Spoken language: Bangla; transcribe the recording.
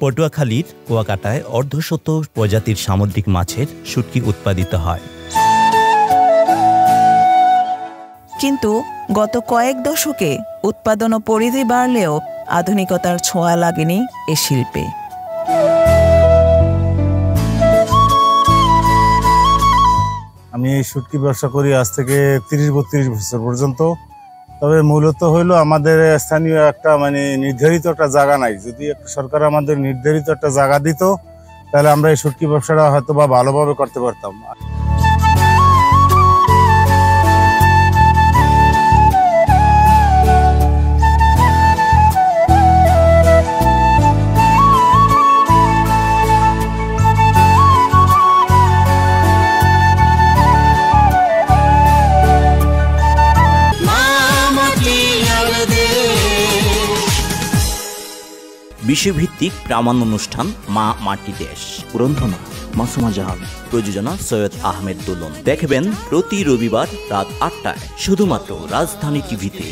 পটুয়াখালীর কুয়াকাটায় অর্ধশত প্রজাতির সামুদ্রিক মাছের শুটকি উৎপাদিত হয়। কিন্তু গত কয়েক দশকে উৎপাদন ও পরিধি বাড়লেও আধুনিকতার ছোঁয়া লাগেনি এ শিল্পে। আমি এই শুটকি ব্যবসা করি আজ থেকে 30-32 বছর পর্যন্ত। তবে মূলত হইলো আমাদের স্থানীয় একটা নির্ধারিত একটা জায়গা নাই। যদি সরকার আমাদের নির্ধারিত একটা জায়গা দিত তাহলে আমরা এই শুটকি ব্যবসাটা হয়তো বা ভালোভাবে করতে পারতাম। বিশ্বভিত্তিক প্রামাণ্য অনুষ্ঠান মা মাটি দেশ, গ্রন্থনা মাসুমা জাহান, প্রযোজনা সৈয়দ আহমেদ দুলন। দেখবেন প্রতি রবিবার রাত 8টায় শুধুমাত্র রাজধানী টিভিতে।